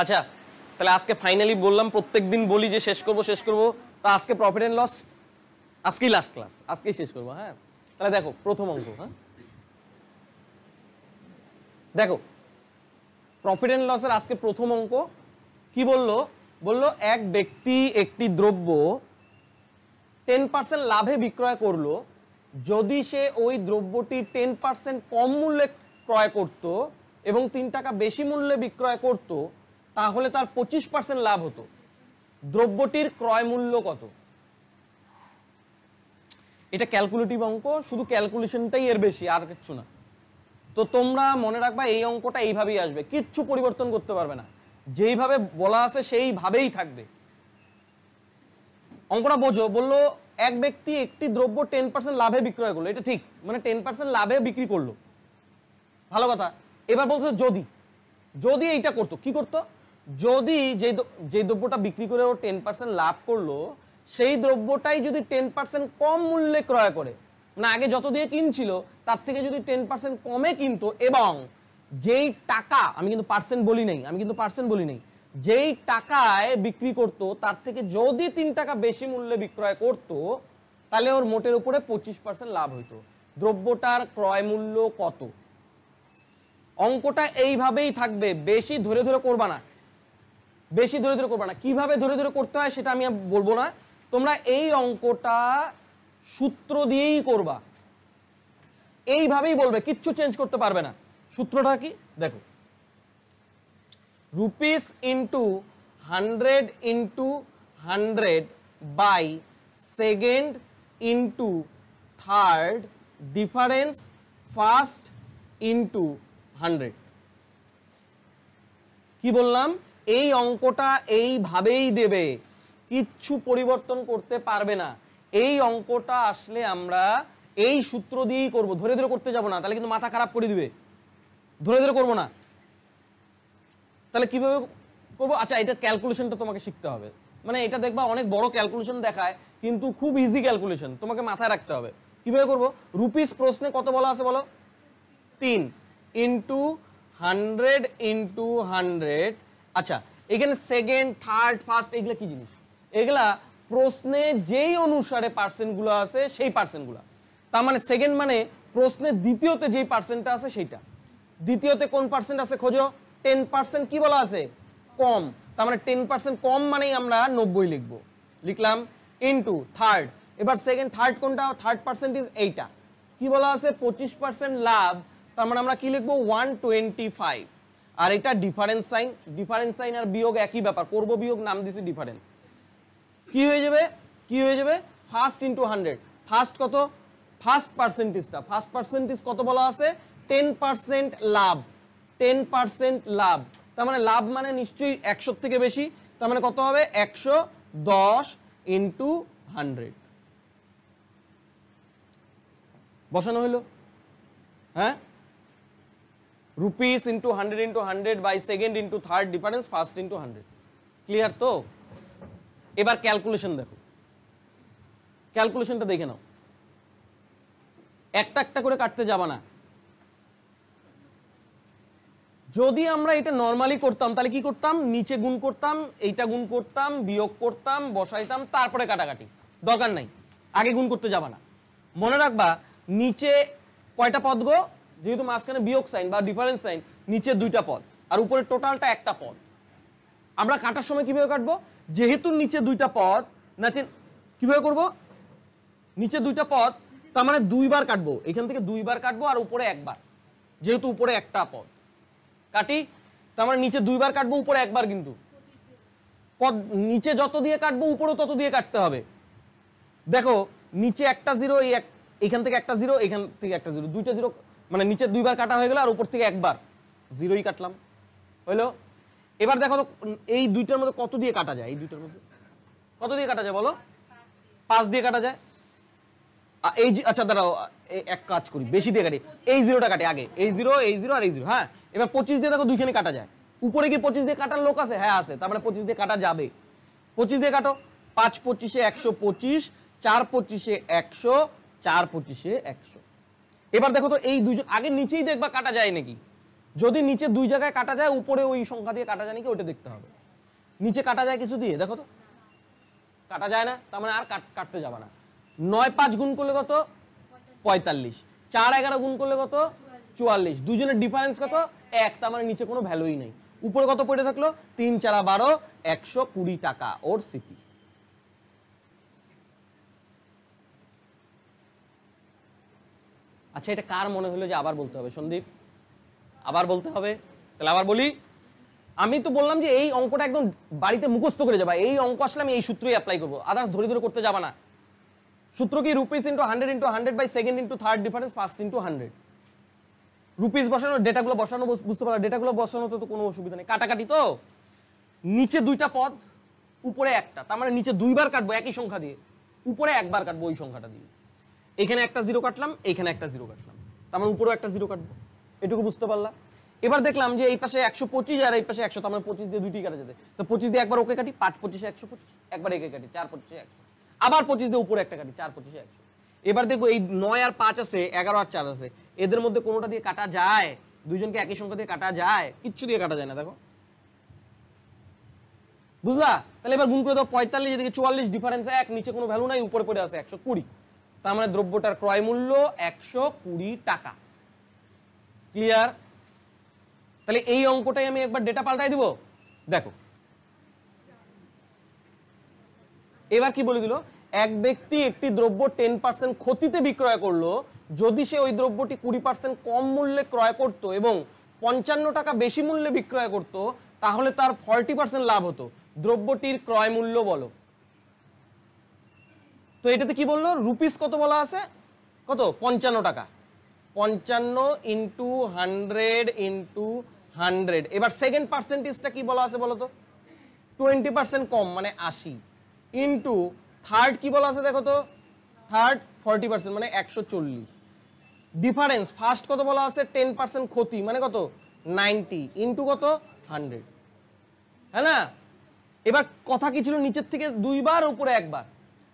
আচ্ছা তাহলে আজকে ফাইনালি বললাম, প্রত্যেকদিন বলি যে শেষ করব, তা আজকে প্রফিট এন্ড লস আজকেই লাস্ট ক্লাস, আজকেই শেষ করবো। হ্যাঁ তাহলে দেখো প্রথম অঙ্ক। হ্যাঁ দেখো প্রফিট এন্ড লসের আজকে প্রথম অঙ্ক কি বললো এক ব্যক্তি একটি দ্রব্য 10% লাভে বিক্রয় করলো, যদি সে ওই দ্রব্যটি 10% কম মূল্যে ক্রয় করত এবং 3 টাকা বেশি মূল্যে বিক্রয় করত, তাহলে তার 25% লাভ হতো। দ্রব্যটির ক্রয় মূল্য কত? এটা ক্যালকুলেটিভ অঙ্ক, শুধু ক্যালকুলেশনটাই এর বেশি, আর কিচ্ছু না। তো তোমরা মনে রাখবা এই অঙ্কটা এইভাবেই আসবে, কিচ্ছু পরিবর্তন করতে পারবে না, যেইভাবে বলা আছে সেইভাবেই থাকবে। অঙ্কটা বোঝো। বললো এক ব্যক্তি একটি দ্রব্য 10% লাভে বিক্রয় করলো, এটা ঠিক, মানে 10% লাভে বিক্রি করলো, ভালো কথা। এবার বলছে যদি এইটা করতো, কি করতো? যদি যে দ্রব্যটা বিক্রি করে ও 10% লাভ করলো, সেই দ্রব্যটাই যদি 10% কম মূল্যে ক্রয় করে, মানে আগে যত দিয়ে কিনছিল তার থেকে যদি 10% কমে কিনতো, এবং যেই টাকা, আমি কিন্তু পার্সেন্ট বলি নাই, যেই টাকায় বিক্রি করতো তার থেকে যদি 3 টাকা বেশি মূল্যে বিক্রয় করতো, তাহলে ওর মোটের উপরে 25% লাভ হইতো। দ্রব্যটার ক্রয় মূল্য কত? অঙ্কটা এইভাবেই থাকবে, বেশি ধরে করবা না, কিভাবে ধরে করতে হয় সেটা আমি বলবো না, তোমরা এই অঙ্কটা সূত্র দিয়েই করবা, এইভাবেই বলবে, কিচ্ছু চেঞ্জ করতে পারবে না। সূত্রটা কি দেখো, rupees into 100 into 100 by second into third difference first into 100। কি বললাম? এই অঙ্কটা এইভাবেই দেবে, কিচ্ছু পরিবর্তন করতে পারবে না। এই অঙ্কটা আসলে আমরা এই সূত্র দিয়েই করব, ধরে করতে যাব না, তাহলে কিন্তু মাথা খারাপ করে দিবে। ধরে করব না, তাহলে কিভাবে করব? আচ্ছা এটা ক্যালকুলেশনটা তোমাকে শিখতে হবে, মানে এটা দেখবা অনেক বড় ক্যালকুলেশন দেখায়, কিন্তু খুব ইজি ক্যালকুলেশন, তোমাকে মাথায় রাখতে হবে। কিভাবে করব? রুপিস প্রশ্নে কত বলা আছে বলো? 3 ইন্টু 100 ইন্টু 100। আচ্ছা এখানে সেকেন্ড থার্ড ফার্স্ট এগুলা কি জিনিস? এগুলা প্রশ্নে যেই অনুসারে পার্সেন্টগুলো আছে সেই পার্সেন্টগুলো। তার মানে সেকেন্ড মানে প্রশ্নের দ্বিতীয়তে যেই পার্সেন্টটা আছে সেইটা। দ্বিতীয়তে কোন পার্সেন্ট আছে খোঁজো? 10% কি বলা আছে? কম। তার মানে 10% কম মানেই আমরা 90 লিখবো, লিখলাম ইন্টু থার্ড। এবার সেকেন্ড থার্ড কোনটা? থার্ড পার্সেন্টেজ এইটা। কি বলা আছে? 25% লাভ, তার মানে আমরা কি লিখবো? 125। আর এটা ডিফারেন্স সাইন আর বিয়োগ একই ব্যাপার, করব বিয়োগ, নাম দিছি ডিফারেন্স। কি হয়ে যাবে? First into 100। ফার্স্ট কত? ফার্স্ট পার্সেন্টেজ কত বলা আছে? 10% লাভ, 10% লাভ। তার মানে লাভ মানে নিশ্চয়ই 100 থেকে বেশি, তার মানে কত হবে? 110 ইন্টু 100 বসানো হইলো। হ্যাঁ, rupees into 100 by second into third difference first into 100। Clear তো? এবার ক্যালকুলেশন দেখো, ক্যালকুলেশনটা দেখে নাও, একটা একটা করে কাটতে যাবা না। যদি আমরা এটা নরমালি করতাম তাহলে কি করতাম? নিচে গুণ করতাম, এইটা গুণ করতাম, বিয়োগ করতাম, বসাইতাম, তারপরে কাটাকাটি। দরকার নাই, আগে গুণ করতে যাবা না। মনে রাখবা নিচে কয়টা পদ গো? যেহেতু মাঝখানে বিয়োগ সাইন বা ডিফারেন্স সাইন, নিচে 2টা পদ আর উপরে টোটালটা একটা পদ। আমরা কাটার সময় কিভাবে কাটবো? যেহেতু নিচে 2টা পদ, না কিভাবে করব? নিচে 2টা পদ, তার মানে 2 বার কাটবো, এখান থেকে 2 বার কাটবো আর উপরে একবার, যেহেতু উপরে একটা পদ। কাটি, তার মানে নিচে 2 বার কাটবো, উপরে একবার। কিন্তু পদ নিচে যত দিয়ে কাটবো উপরেও তত দিয়ে কাটতে হবে। দেখো নিচে একটা জিরো, এখান থেকে একটা জিরো, এখান থেকে একটা জিরো, 2টা জিরো, মানে নিচে 2 বার কাটা হয়ে গেল আর উপর থেকে একবার, জিরোই কাটলাম, হইলো। এবার দেখো তো এই 2টার মধ্যে কত দিয়ে কাটা যায়? এই 2টার মধ্যে কত দিয়ে কাটা যায় বলো? 5 দিয়ে কাটা যায়। এই আচ্ছা দাঁড়াও, এক কাজ করি, বেশি দিয়ে কাটি, এই জিরোটা কাটি আগে, এই জিরো আর এই জিরো। হ্যাঁ, এবার 25 দিয়ে দেখো দুইখানে কাটা যায়। উপরে কি 25 দিয়ে কাটার লোক আছে? হ্যাঁ আছে, তার মানে 25 দিয়ে কাটা যাবে। 25 দিয়ে কাটো, 5 25 125, 4 25 100, 4 25 100। এবার দেখো তো এই দুইজন আগে নিচেই দেখবা কাটা যায় নাকি। যদি নিচে দুই জায়গায় কাটা যায় উপরে ওই সংখ্যা দিয়ে কাটা যায় নাকি ওটা দেখতে হবে। নিচে কাটা যায় কিছু দিয়ে, দেখো তো কাটা যায় না, তার মানে আর কাটতে যাবে না। 9 5 গুণ করলে কত 45, 4 11 গুণ করলে কত 44, দুজনের ডিফারেন্স কত 1, তার মানে নিচে কোনো ভ্যালুই নেই। উপরে কত পড়ে থাকলো 3 4 12, 120 টাকা ওর সিপি। আচ্ছা এটা কার মনে হলো যে আবার বলতে হবে সন্দীপ? আবার বলতে হবে, তাহলে আবার বলি। আমি তো বললাম যে এই অঙ্কটা একদম বাড়িতে মুখস্থ করে যাবা, এই অঙ্ক আসলে আমি এই সূত্রই অ্যাপ্লাই করবো, আদার্স ধরে ধরে করতে যাবা না। সূত্র কি rupees into 100 into 100 by second into third difference first into 100। Rupees বসানো, ডেটাগুলো বসানো বুঝতে পারো, ডেটাগুলো বসানোতে তো কোনো অসুবিধা নেই। কাটাকাটি তো, নিচে দুইটা পদ উপরে একটা, তার মানে নিচে দুইবার কাটবো একই সংখ্যা দিয়ে, উপরে একবার কাটবো ওই সংখ্যাটা দিয়ে। এখানে একটা জিরো কাটলাম, এখানে একটা জিরো কাটলাম, তার মানে উপরেও একটা জিরো কাটবো। এটুকু বুঝতে পারলাম। এবার দেখলাম যে এই পাশে 125 আর এই পাশে 100, তার মানে 25 দিয়ে দুইটি কাটা যেতে, তো 25 দিয়ে একবার ওকে কাটি, 5 25 125, একবার একে কাটি 4 25 100, আবার 25 দিয়ে উপরে একটা কাটি 4 25 100। এবার দেখো এই 9 আর 5 আছে, 11 আর 4 আছে, এদের মধ্যে কোনোটা দিয়ে কাটা যায়? দুইজনকে একই সংখ্যা দিয়ে কাটা যায়? কিচ্ছু দিয়ে কাটা যায় না, দেখো বুঝলা? তাহলে এবার গুণ করে দাও, 45 এদিকে 44, ডিফারেন্স 1, নিচে কোনো ভ্যালু নাই, উপরে পড়ে আছে 120, তার মানে দ্রব্যটার ক্রয় মূল্য 120 টাকা। ক্লিয়ার? তাহলে এই অঙ্কটাই আমি একবার ডেটা পাল্টাই দিব, দেখো এবার কি বলে দিল, এক ব্যক্তি একটি দ্রব্য 10% ক্ষতিতে বিক্রয় করলো যদি সে ওই দ্রব্যটি 20% কম মূল্যে ক্রয় করত এবং 55 টাকা বেশি মূল্যে বিক্রয় করত, তাহলে তার 40% লাভ হতো। দ্রব্যটির ক্রয় মূল্য বলো। তো এটাতে কি বললো, রুপিস কত বলা আছে, কত 55 টাকা, 55 ইন্টু 100 ইন্টু 100। এবার সেকেন্ড পার্সেন্টেজটা কি বলা আছে বলো তো, 20% কম মানে 80, ইন্টু থার্ড কি বলা আছে দেখো তো, থার্ড 40% মানে 140, ডিফারেন্স ফার্স্ট কত বলা আছে 10% ক্ষতি মানে কত 90, ইন্টু কত 100, হ্যাঁ না? এবার কথা কি ছিল, নিচের থেকে দুইবার উপরে একবার।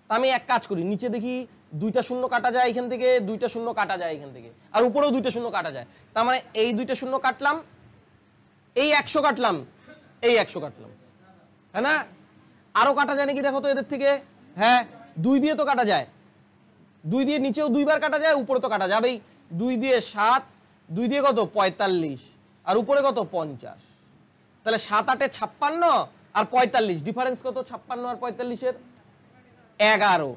তা আমি এক কাজ করি, নিচে দেখি দুইটা শূন্য কাটা যায় এখান থেকে, দুইটা শূন্য কাটা যায় এখান থেকে, আর উপরেও দুইটা শূন্য কাটা যায়, তার মানে এই দুইটা শূন্য কাটলাম, এই 100 কাটলাম, এই 100 কাটলাম, হ্যাঁ না? আরো কাটা যায় নাকি দেখো তো এদের থেকে, হ্যাঁ 2 দিয়ে তো কাটা যায়, 2 দিয়ে নিচেও দুইবার কাটা যায়, উপরে তো কাটা যাবেই। 2 দিয়ে 7, 2 দিয়ে কত 45, আর উপরে কত 50, তাহলে 7 8 56 আর 45, ডিফারেন্স কত 56 আর 45 এর 11।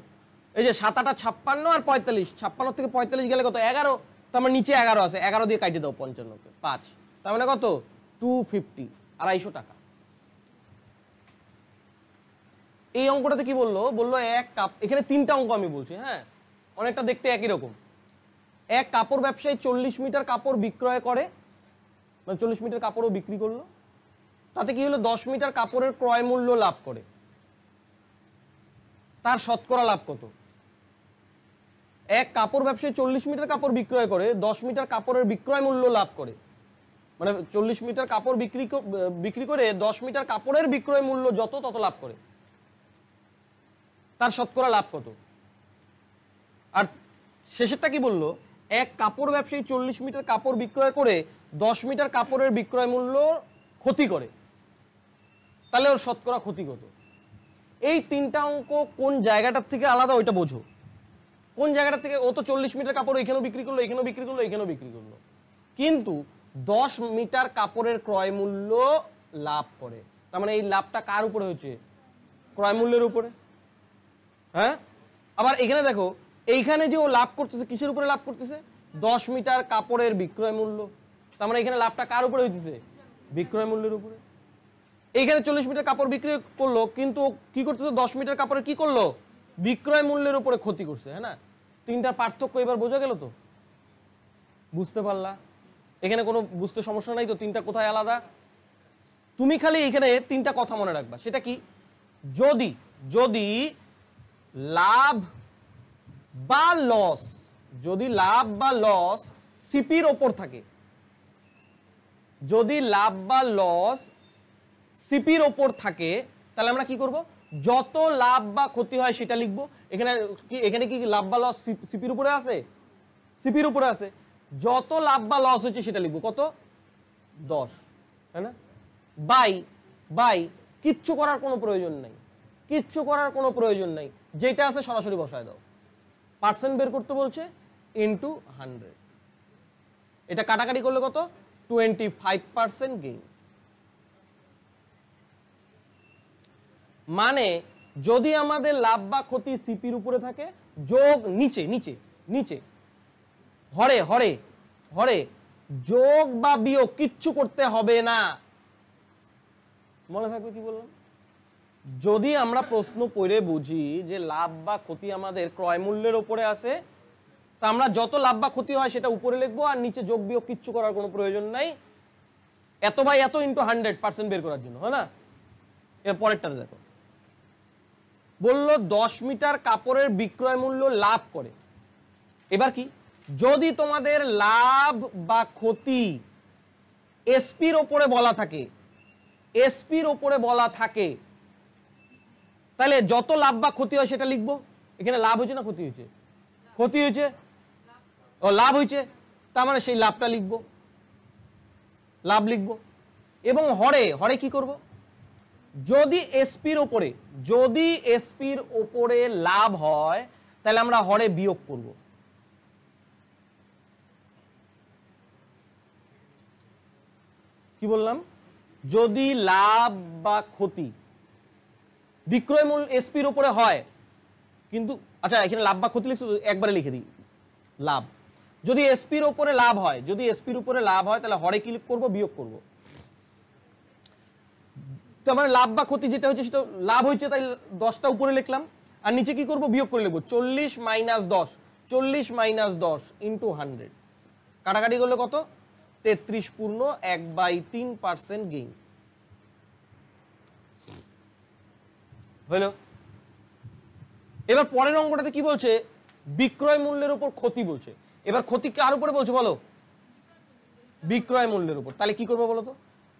এই যে 7 8 56 আর 45, 56 থেকে 45 গেলে কত 11, তার মানে নিচে 11 আছে, 11 দিয়ে কাটিয়ে দাও 55 কে 5, তার মানে কত 250, 250 টাকা। এই অঙ্কটাতে কি বললো, বললো এক কাপ, এখানে 3টা অঙ্ক আমি বলছি, হ্যাঁ অনেকটা দেখতে একই রকম। এক কাপড় ব্যবসায়ী 40 মিটার কাপড় বিক্রয় করে, মানে 40 মিটার কাপড়ও বিক্রি করলো, তাতে কি হলো 10 মিটার কাপড়ের ক্রয় মূল্য লাভ করে, তার শতকরা লাভ কত? এক কাপড় ব্যবসায়ী 40 মিটার কাপড় বিক্রয় করে, 10 মিটার কাপড়ের বিক্রয় মূল্য লাভ করে, মানে 40 মিটার কাপড় বিক্রি করে 10 মিটার কাপড়ের বিক্রয় মূল্য যত তত লাভ করে, তার শতকরা লাভ কত? আর শেষেরটা কি বললো, এক কাপড় ব্যবসায়ী 40 মিটার কাপড় বিক্রয় করে 10 মিটার কাপড়ের বিক্রয় মূল্য ক্ষতি করে, তাহলে ওর শতকরা ক্ষতি কত? এই 3টা অঙ্ক কোন জায়গাটার থেকে আলাদা ওইটা বোঝো, কোন জায়গাটা থেকে। ও তো 40 মিটার কাপড় এখানেও বিক্রি করলো, এখানেও বিক্রি করলো, এখানেও বিক্রি করলো, কিন্তু 10 মিটার কাপড়ের ক্রয় মূল্য লাভ করে, তার মানে এই লাভটা কার উপরে হয়েছে, ক্রয় মূল্যের উপরে, হ্যাঁ। আবার এখানে দেখো, এইখানে যে ও লাভ করতেছে কিসের উপরে লাভ করতেছে, 10 মিটার কাপড়ের বিক্রয় মূল্য, তার মানে এখানে লাভটা কার উপরে হইতেছে, বিক্রয় মূল্যের উপরে। এইখানে 40 মিটার কাপড় বিক্রি করলো, কিন্তু কি করতেছে 10 মিটার কাপড়ের কি করলো, বিক্রয় মূল্যের উপরে ক্ষতি করছে, হ্যাঁ না? 3টার পার্থক্য এবার বোঝা গেল তো, বুঝতে পারলা? এখানে কোনো বুঝতে সমস্যা নাই তো, 3টা কোথায় আলাদা? তুমি খালি এখানে 3টা কথা মনে রাখবা, সেটা কি, যদি যদি লাভ বা লস, যদি লাভ বা লস সিপির ওপর থাকে, যদি লাভ বা লস সিপির ওপর থাকে, তাহলে আমরা কি করব, যত লাভ বা ক্ষতি হয় সেটা লিখব। এখানে কি লাভ বা লস সিপির উপরে আছে, সিপির উপরে আছে, যত লাভ বা লস হচ্ছে সেটা লিখবো, কত 10, তাই না? বাই বাই কিচ্ছু করার কোনো প্রয়োজন নাই, কিচ্ছু করার কোনো প্রয়োজন নাই, যেটা আছে সরাসরি বসায় দাও। পার্সেন্ট বের করতে বলছে ইন্টু 100, এটা কাটাকাটি করলে কত? 25% গেইন। মানে যদি আমাদের লাভ বা ক্ষতি সিপির উপরে থাকে, যোগ নিচে নিচে নিচে হরে হরে হরে যোগ বা বিয়োগ কিচ্ছু করতে হবে না। মনে থাকবে কি বললাম? যদি আমরা প্রশ্ন পড়ে বুঝি যে লাভ বা ক্ষতি আমাদের ক্রয় মূল্যের উপরে আছে, তা আমরা যত লাভ বা ক্ষতি হয় সেটা উপরে লিখবো, আর নিচে যোগ বিয়োগ কিচ্ছু করার কোনো প্রয়োজন নাই। এত বাই এত ইন্টু 100% বের করার জন্য, হয় না? এর পরেরটাতে দেখো, বললো 10 মিটার কাপড়ের বিক্রয় মূল্য লাভ করে। এবার কি, যদি তোমাদের লাভ বা ক্ষতি এসপির ওপরে বলা থাকে, এসপির ওপরে বলা থাকে, তাহলে যত লাভ বা ক্ষতি হয় সেটা লিখবো। এখানে লাভ হয়েছে না ক্ষতি হয়েছে? ক্ষতি হয়েছে, ও লাভ হয়েছে, তার মানে সেই লাভটা লিখবো, লাভ লিখবো। এবং হরে হরে কি করব? যদি এসপির ওপরে, যদি এসপির ওপরে লাভ হয় তাহলে আমরা হরে বিয়োগ করব। কি বললাম? যদি লাভ বা ক্ষতি বিক্রয় মূল্য এসপির উপরে হয়, কিন্তু আচ্ছা এখানে লাভ বা ক্ষতি লিখছো, একবারে লিখে দিই লাভ। যদি এসপির উপরে লাভ হয়, যদি এসপির উপরে লাভ হয় তাহলে হরে কি করব? বিয়োগ করব। তার মানে লাভ বা ক্ষতি যেটা হচ্ছে সেটা লাভ হয়েছে, তাই 10টা উপরে লিখলাম, আর নিচে কি করব? বিয়োগ করে লিখবো 40 মাইনাস 10, 40 মাইনাস 10 ইন্টু 100, কাটাকাটি করলে কত? 33.1/3% গেইন হলো। এবার পরের অঙ্কটাতে কি বলছে? বিক্রয় মূল্যের উপর ক্ষতি বলছে। এবার ক্ষতি কার উপরে বলছে বলো? বিক্রয় মূল্যের উপর। তাহলে কি করবো বলো তো?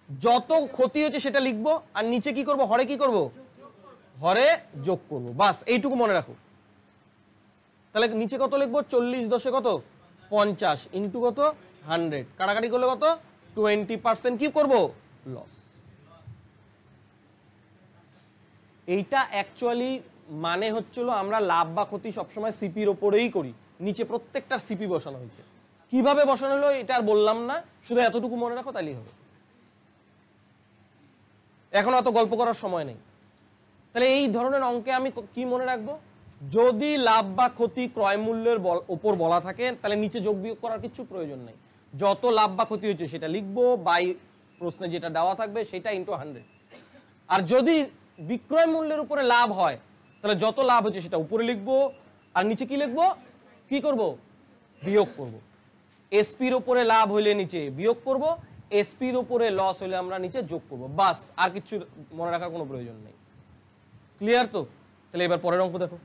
যত ক্ষতি হচ্ছে সেটা লিখবো, আর নিচে কি করব? হরে কি করব? হরে যোগ করব। বাস এইটুকু মনে রাখো। তাহলে নিচে কত লিখবো? 40 10 কত? 50 ইন্টু কত? 100, কাটাকাটি করলে কত? 20% কি করব? লস। এইটা অ্যাকচুয়ালি মানে হচ্ছিল আমরা লাভ বা ক্ষতি সবসময় সিপির ওপরেই করি, নিচে প্রত্যেকটা সিপি বসানো হয়েছে। কিভাবে বসানো হলো এটা আর বললাম না, শুধু এতটুকু মনে রাখো তাইলেই হবে। এখন অত গল্প করার সময় নেই। তাহলে এই ধরনের অঙ্কে আমি কি মনে রাখবো? যদি লাভ বা ক্ষতি ক্রয় মূল্যের উপর বলা থাকে তাহলে নিচে যোগ বিয়োগ করার কিছু প্রয়োজন নেই, যত লাভ বা ক্ষতি হচ্ছে সেটা লিখবো, বাই প্রশ্নে যেটা দেওয়া থাকবে সেটা ইন্টু 100। আর যদি বিক্রয় মূল্যের উপরে লাভ হয় তাহলে যত লাভ হচ্ছে সেটা উপরে লিখবো, আর নিচে কি লিখবো? কি করব? বিয়োগ করব। এসপির উপরে লাভ হইলে নিচে বিয়োগ করব, এসপির উপরে লস হলে আমরা নিচে যোগ করব। বাস, আর কিছু মনে রাখার কোনো প্রয়োজন নেই। ক্লিয়ার তো? তাহলে এবার পরের অঙ্ক দেখো।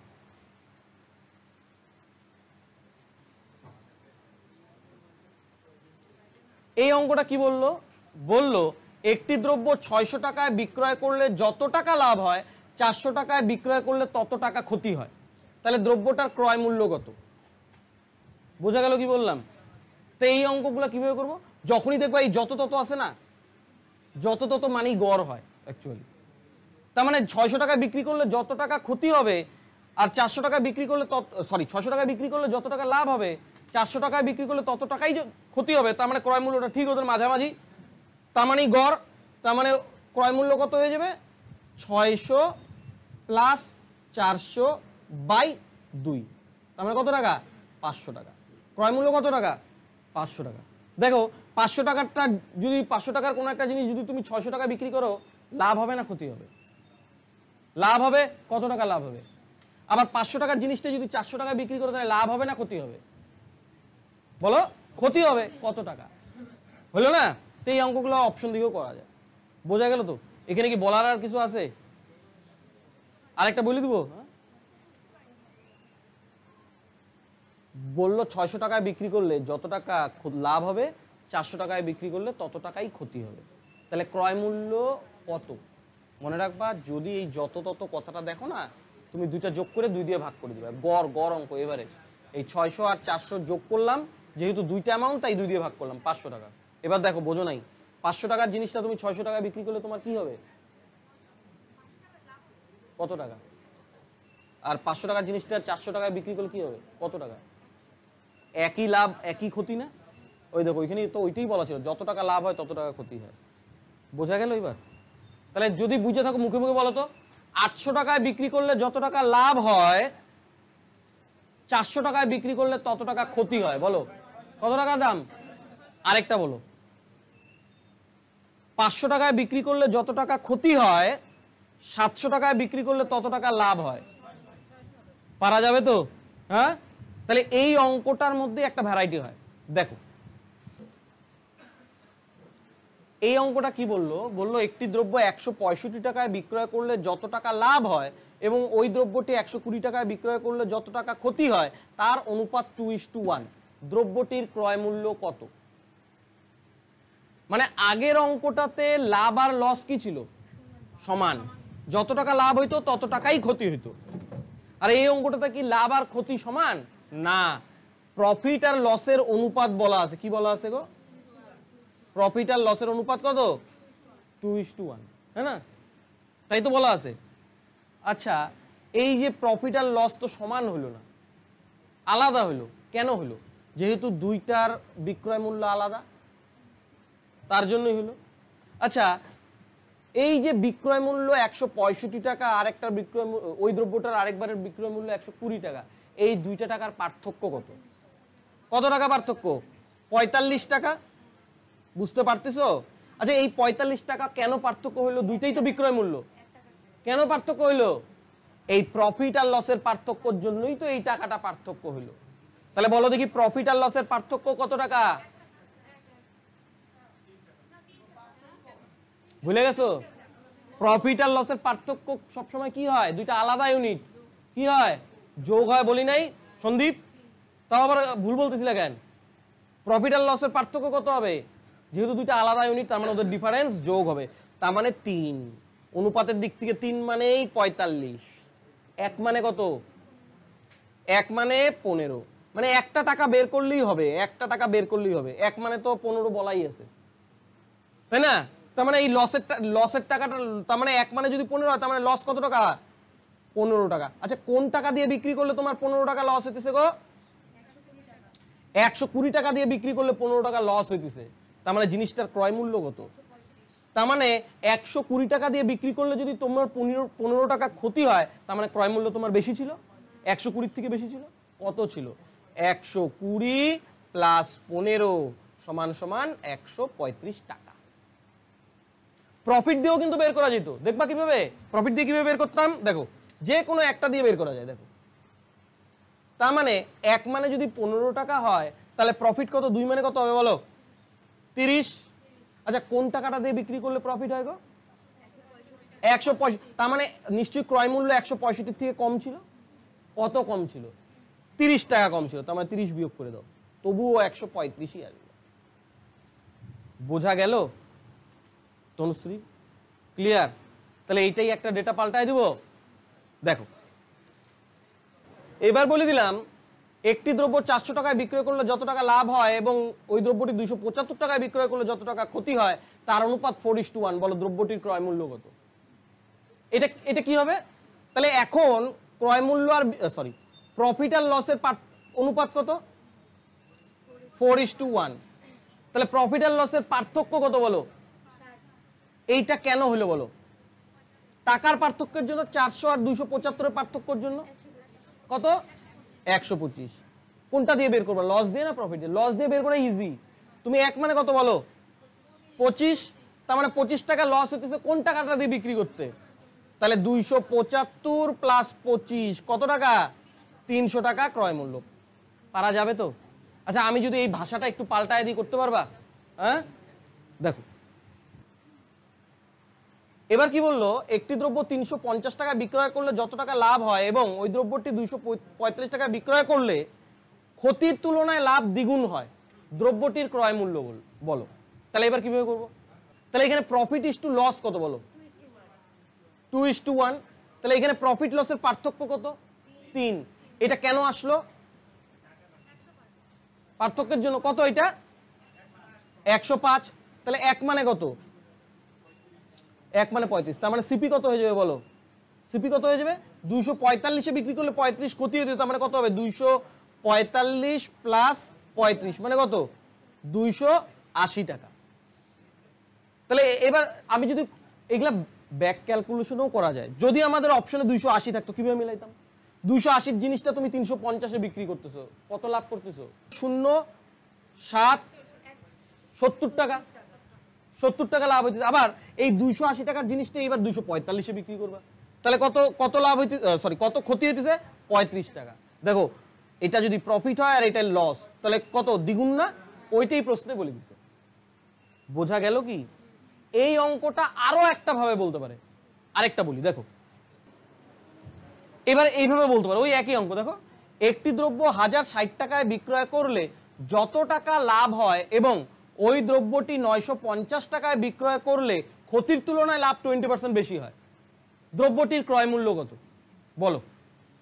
এই অঙ্কটা কি বললো? বললো একটি দ্রব্য 600 টাকায় বিক্রয় করলে যত টাকা লাভ হয়, 400 টাকায় বিক্রয় করলে তত টাকা ক্ষতি হয়। তাহলে দ্রব্যটার ক্রয় মূল্য কত? বোঝা গেল কি বললাম? তো এই অঙ্কগুলো কিভাবে করবো? যখনই দেখবা এই যত তত আছে না, যত তত মানেই গড় হয় অ্যাকচুয়ালি। তার মানে 600 টাকায় বিক্রি করলে যত টাকা ক্ষতি হবে, আর 400 টাকায় বিক্রি করলে 600 টাকায় বিক্রি করলে যত টাকা লাভ হবে, 400 টাকায় বিক্রি করলে তত টাকাই ক্ষতি হবে। তার মানে ক্রয় মূল্যটা ঠিক ওদের মাঝামাঝি, তার মানেই গড়। তার মানে ক্রয় মূল্য কত হয়ে যাবে? 600 প্লাস 400 বাই 2, তার মানে কত টাকা? 500 টাকা। ক্রয় মূল্য কত টাকা? 500 টাকা। দেখো 500 টাকারটা যদি 500 টাকার কোনো একটা জিনিস যদি তুমি 600 টাকা বিক্রি করো, লাভ হবে না ক্ষতি হবে? লাভ হবে। কত টাকা লাভ হবে? আবার 500 টাকার জিনিসটা যদি 400 টাকা বিক্রি করো তাহলে লাভ হবে না ক্ষতি হবে? বলো, ক্ষতি হবে। কত টাকা? হলো না? তো এই অঙ্কগুলো অপশন দিয়েও করা যায়। বোঝা গেল তো? এখানে কি বলার আর কিছু আছে? আরেকটা বলে দিব। বললো 600 টাকায় বিক্রি করলে যত টাকা লাভ হবে, 400 টাকায় বিক্রি করলে তত টাকাই ক্ষতি হবে। তাহলে ক্রয় মূল্য কত? মনে রাখবা, যদি এই যত তত কথাটা দেখো না, তুমি দুইটা যোগ করে 2 দিয়ে ভাগ করে দিবে। গড় অঙ্ক এভারেজ। এই 600 আর 400 যোগ করলাম, যেহেতু দুইটা অ্যামাউন্ট তাই 2 দিয়ে ভাগ করলাম, 500 টাকা। এবার দেখো, বোঝো নাই, 500 টাকার জিনিসটা তুমি 600 টাকায় বিক্রি করলে তোমার কি হবে? কত টাকা? আর 500 টাকার জিনিসটা 400 টাকায় বিক্রি করলে কি হবে? কত টাকা? একই লাভ একই ক্ষতি না? ওই দেখো ওইখানে তো ওইটাই বলা ছিল, যত টাকা লাভ হয় তত টাকা ক্ষতি হয়। বোঝা গেল এবার? তাহলে যদি বুঝে থাকো মুখে মুখে বলো তো, 800 টাকায় বিক্রি করলে যত টাকা লাভ হয় 400 টাকায় বিক্রি করলে তত টাকা ক্ষতি হয়। বলো কত টাকা দাম? আরেকটা বলো। 500 টাকায় বিক্রি করলে যত টাকা ক্ষতি হয় 700 টাকায় বিক্রি করলে তত টাকা লাভ হয়। পারা যাবে তো? হ্যাঁ, তাহলে এই অঙ্কটার মধ্যে একটা ভ্যারাইটি হয়। দেখো এই অঙ্কটা কি বললো? বললো একটি দ্রব্য 165 টাকায় বিক্রয় করলে যত টাকা লাভ হয় এবং ওই দ্রব্যটি 120 টাকায় বিক্রয় করলে যত টাকা ক্ষতি হয় তার অনুপাত 2:1। দ্রব্যটির ক্রয় মূল্য কত? মানে আগের অঙ্কটাতে লাভ আর লস কি ছিল? সমান। যত টাকা লাভ হইতো তত টাকাই ক্ষতি হইতো। আর এই অঙ্কটাতে কি লাভ আর ক্ষতি সমান না, প্রফিট আর লসের অনুপাত বলা আছে। কি বলা আছে গো? প্রফিট আর লসের অনুপাত কত? 2:1, হ্যাঁ না? তাই তো বলা আছে। আচ্ছা, এই যে প্রফিট আর লস তো সমান হলো না, আলাদা হলো। কেন হলো? যেহেতু দুইটার বিক্রয় মূল্য আলাদা, তার জন্যই হলো। আচ্ছা, এই যে বিক্রয় মূল্য 165 টাকা, আরেকটার বিক্রয় ওই দ্রব্যটার আরেকবারের বিক্রয় মূল্য 120 টাকা, এই দুইটা টাকার পার্থক্য কত? কত টাকা পার্থক্য? 45 টাকা। বুঝতে পারতেছো? আচ্ছা, এই 45 টাকা কেন পার্থক্য হইলো? দুইটাই তো বিক্রয় মূল্য, কেন পার্থক্য হইলো? এই প্রফিট আর লসের পার্থক্যের জন্যই তো এই টাকাটা পার্থক্য হইলো। তাহলে বলো দেখি প্রফিট আর লসের পার্থক্য কত টাকা? ভুলে গেছো? প্রফিট আর লসের পার্থক্য সবসময় কি হয়? দুইটা আলাদা ইউনিট কি হয়? যোগ হয়। বলি নাই সন্দীপ? তাও আবার ভুল বলতেছিলে কেন? প্রফিট আর লসের পার্থক্য কত হবে? যেহেতু দুইটা আলাদা ইউনিট, তার মানে ওদের ডিফারেন্স যোগ হবে। তার মানে 3। অনুপাতের দিক থেকে 3 মানেই 45। 1 মানে কত? 1 মানে 15। মানে একটা টাকা বের করলেই হবে, একটা টাকা বের করলেই হবে। 1 মানে তো 15 বলাই আছে, তাই না? তার মানে এই লসের টাকাটা, তার মানে 1 মানে যদি 15 হয়, তার মানে লস কত টাকা? 15 টাকা। আচ্ছা, কোন টাকা দিয়ে বিক্রি করলে তোমার 15 টাকা লস হইতেছে গো? 120 টাকা দিয়ে বিক্রি করলে 15 টাকা লস হইতেছে। তার মানে জিনিসটার ক্রয় মূল্য কত? তার মানে 120 টাকা দিয়ে বিক্রি করলে যদি তোমার 15 টাকা ক্ষতি হয়, তার মানে ক্রয় মূল্য তোমার বেশি ছিল, 120 থেকে বেশি ছিল। কত ছিল? 120 প্লাস 15 সমান সমান 135 টাকা। প্রফিট দিয়েও কিন্তু বের করা যেত। দেখবা কিভাবে প্রফিট দিয়ে কিভাবে বের করতাম? দেখো, যে কোনো একটা দিয়ে বের করা যায়। দেখো, তার মানে 1 মানে যদি 15 টাকা হয়, তাহলে প্রফিট কত? 2 মানে কত হবে বলো? 30। আচ্ছা, কোন টাকাটা দিয়ে বিক্রি করলে প্রফিট হয় গো? 165। তার মানে নিশ্চয়ই ক্রয় মূল্য 165 থেকে কম ছিল। কত কম ছিল? 30 টাকা কম ছিল। তার মানে 30 বিয়োগ করে দাও, তবুও 135ই আসবে। বোঝা গেল তনুশ্রী? ক্লিয়ার? তাহলে এইটাই একটা ডেটা পাল্টায় দিব। দেখো, এবার বলে দিলাম একটি দ্রব্য 400 টাকায় বিক্রয় করলে যত টাকা লাভ হয় এবং ওই দ্রব্যটি 275 টাকায় বিক্রয় করলে যত টাকা ক্ষতি হয় তার অনুপাত 4:1। বলো দ্রব্যটির ক্রয় মূল্য কত? এটা কি হবে? তাহলে এখন ক্রয় মূল্য আর প্রফিট আর লসের অনুপাত কত? 4:1। তাহলে প্রফিট আর লসের পার্থক্য কত বলো? এইটা কেন হলো বলো? টাকার পার্থক্যের জন্য। 400 আর 275 পার্থক্যের জন্য কত? 125। কোনটা দিয়ে বের করবা? লস দিয়ে না প্রফিট দিয়ে? লস দিয়ে বের করা ইজি। তুমি 1 মানে কত বলো? 25। তার মানে 25 টাকা লস হইতেছে কোন টাকাটা দিয়ে বিক্রি করতে? তাহলে 275 প্লাস 25 কত টাকা? 300 টাকা ক্রয় মূল্য। পারা যাবে তো? আচ্ছা, আমি যদি এই ভাষাটা একটু পাল্টায় দিই, করতে পারবা? হ্যাঁ, দেখো এবার কি বললো? একটি দ্রব্য 350 টাকা বিক্রয় করলে যত টাকা লাভ হয় এবং ওই দ্রব্যটি 245 টাকা বিক্রয় করলে ক্ষতির তুলনায় লাভ দ্বিগুণ হয়, দ্রব্যটির ক্রয় মূল্য বলো। তাহলে এবার কিভাবে করবো? তাহলে এখানে প্রফিট ইস টু লস কত বলো? 2:1। তাহলে এখানে প্রফিট লসের পার্থক্য কত? 3। এটা কেন আসলো? পার্থক্যের জন্য। কত এটা? 105। তাহলে 1 মানে কত? 1 মানে 35, তার মানে সিপি কত হয়ে যাবে বলো? সিপি কত হয়ে যাবে? 245 এ বিক্রি করলে 35 ক্ষতি হতো, তার মানে কত হবে? 245 প্লাস 35 মানে কত? 280 টাকা। তাহলে এবার আমি যদি এগুলা ব্যাক ক্যালকুলেশনও করা যায়, যদি আমাদের অপশনে 280 থাকতো কিভাবে মিলাইতাম? 280 জিনিসটা তুমি 350 এ বিক্রি করতেছো, কত লাভ করতেছো? 0.7 70 টাকা, 70 টাকা লাভ হইতেছে। আবার এই 280 টাকার জিনিসটা এবার 245 এ বিক্রি করবা, তাহলে কত কত লাভ হইতে, সরি কত ক্ষতি হইতেছে? 35 টাকা। দেখো এটা যদি প্রফিট হয় আর এটা লস, তাহলে কত দ্বিগুণ না? ওইটাই প্রশ্নে বলে দিছে। বোঝা গেল কি? এই অঙ্কটা আরো একটা ভাবে বলতে পারে, আরেকটা বলি দেখো। এবার এইভাবে বলতে পারে ওই একই অঙ্ক, দেখো একটি দ্রব্য 1060 টাকায় বিক্রয় করলে যত টাকা লাভ হয় এবং ওই দ্রব্যটি 950 টাকায় বিক্রয় করলে ক্ষতির তুলনায় লাভ 20% বেশি হয়। দ্রব্যটির ক্রয় মূল্য কত বলো?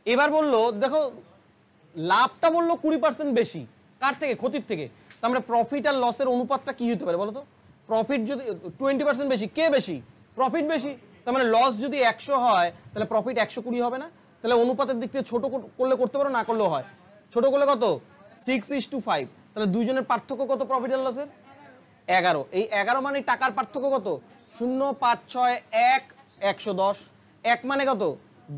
এবার বললো দেখো লাভটা বললো 20% বেশি, কার থেকে? ক্ষতির থেকে। তার মানে প্রফিট আর লসের অনুপাতটা কি হতে পারে বলো তো? প্রফিট যদি 20% বেশি, কে বেশি? প্রফিট বেশি। তার মানে লস যদি 100 হয় তাহলে প্রফিট 120 হবে না? তাহলে অনুপাতের দিক থেকে ছোট করলে করতে পারো, না করলেও হয়। ছোট করলে কত? 6:5। তাহলে দুইজনের পার্থক্য কত প্রফিট আর লসের? 11। এই 11 মানে টাকার পার্থক্য কত? 0, 5, 6, 1, 110। 1 মানে কত?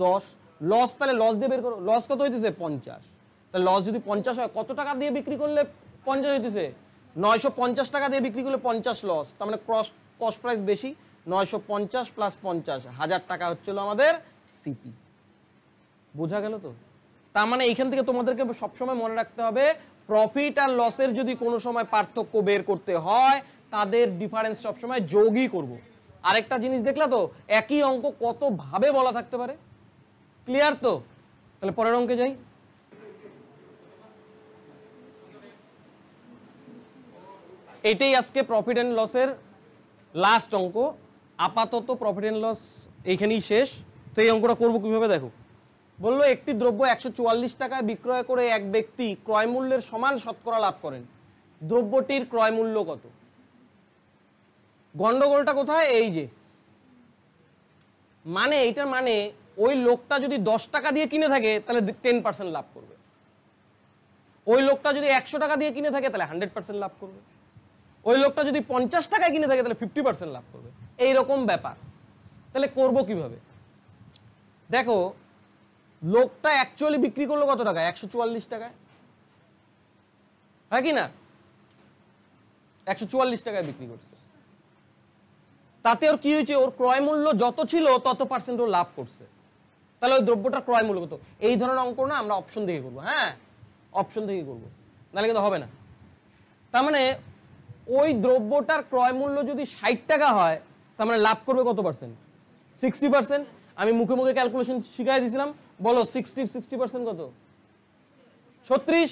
10। লস, তাহলে লস দিয়ে বের করো। লস কত হইতেছে? 50। তাহলে লস যদি 50 হয়, কত টাকা দিয়ে বিক্রি করলে 50 হইতেছে? 950 টাকা দিয়ে বিক্রি করলে 50 লস, তার মানে কস্ট প্রাইস বেশি। 950 প্লাস 50, 1000 টাকা হচ্ছিল আমাদের সিপি। বোঝা গেল তো? তার মানে এইখান থেকে তোমাদেরকে সবসময় মনে রাখতে হবে, প্রফিট আর লসের যদি কোনো সময় পার্থক্য বের করতে হয় তাদের ডিফারেন্স সবসময় যোগই করব। আরেকটা জিনিস দেখলা তো, একই অঙ্ক কত ভাবে বলা থাকতে পারে। ক্লিয়ার তো? তাহলে পরের অঙ্কে যাই। এটাই আজকে প্রফিট এন্ড লসের লাস্ট অঙ্ক। আপাতত প্রফিট এন্ড লস এইখানেই শেষ। তো এই অঙ্কটা করবো কিভাবে দেখো। বললো একটি দ্রব্য 144 টাকায় বিক্রয় করে এক ব্যক্তি ক্রয় মূল্যের সমান শতকরা লাভ করেন। দ্রব্যটির ক্রয় মূল্য কত? গন্ডগোলটা কোথায়? এই যে মানে এইটার মানে ওই লোকটা যদি 10 টাকা দিয়ে কিনে থাকে তাহলে 10% লাভ করবে। ওই লোকটা যদি 100 টাকা দিয়ে কিনে থাকে তাহলে 100% লাভ করবে। ওই লোকটা যদি 50 টাকায় কিনে থাকে তাহলে 50% লাভ করবে। এইরকম ব্যাপার। তাহলে করবো কিভাবে? দেখো লোকটা অ্যাকচুয়ালি বিক্রি করলো কত টাকা? 144 টাকায়, হ্যাঁ কি না? 144 টাকায় বিক্রি করছে। তাতে ওর কি হয়েছে? ওর ক্রয় মূল্য যত ছিল তত পার্সেন্ট ও লাভ করছে। তাহলে ওই দ্রব্যটার ক্রয় মূল্য কত? এই ধরনের অঙ্ক না আমরা অপশন থেকে করবো। হ্যাঁ, অপশন থেকে করবো, নাহলে কিন্তু হবে না। তার মানে ওই দ্রব্যটার ক্রয় মূল্য যদি 60 টাকা হয় তার মানে লাভ করবে কত পার্সেন্ট? 60%। আমি মুখে মুখে ক্যালকুলেশন শিখাই দিয়েছিলাম। বলো 60% কত? 36।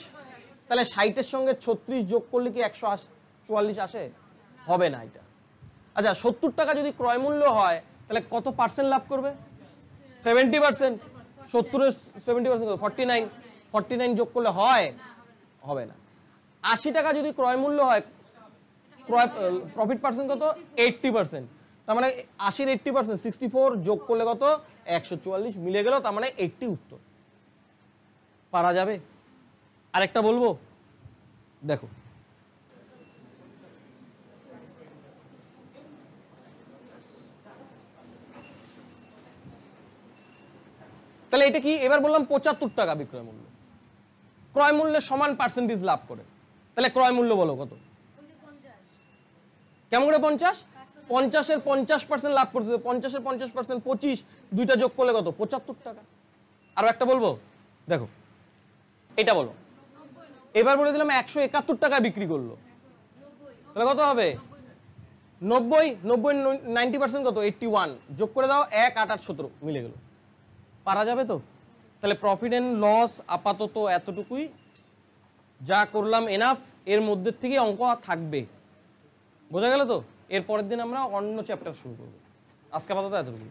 তাহলে 60-এর সঙ্গে 36 যোগ করলে কি 144 আসে? হবে না এটা। আচ্ছা 70 টাকা যদি ক্রয় মূল্য হয় তাহলে কত পার্সেন্ট লাভ করবে? 70%। 70-এর 70% কত? 49। 49 যোগ করলে হয়? হবে না। 80 টাকা যদি ক্রয় মূল্য হয়, ক্রয় প্রফিট পার্সেন্ট কত? 80%। তার মানে 80-এর 80%, 64 যোগ করলে কত? 144 মিলে গেল, তার মানে 80 উত্তর। পারা যাবে? আরেকটা বলবো দেখো। তাহলে এটা কি? এবার বললাম 75 টাকা বিক্রয় মূল্য, ক্রয় মূল্যের সমান পার্সেন্টেজ লাভ করে। তাহলে ক্রয় মূল্য বলো কত? কেমন করে 50? 50-এর 50% লাভ করতে, 50-এর 50% 25, দুইটা যোগ করলে কত? 75 টাকা। আরো একটা বলবো দেখো, এটা বলো। এবার বলে দিলাম 171 টাকা বিক্রি করলো, তাহলে কত হবে? 90। 90-90% কত? 81। যোগ করে দাও 1, 8, 8, 17 মিলে গেল। পারা যাবে তো? তাহলে প্রফিট এন্ড লস আপাতত এতটুকুই, যা করলাম এনাফ। এর মধ্যে থেকে অঙ্ক থাকবে, বোঝা গেল তো? এর পরের দিন আমরা অন্য চ্যাপ্টার শুরু করবো। আজকে আপাতত এতটুকু।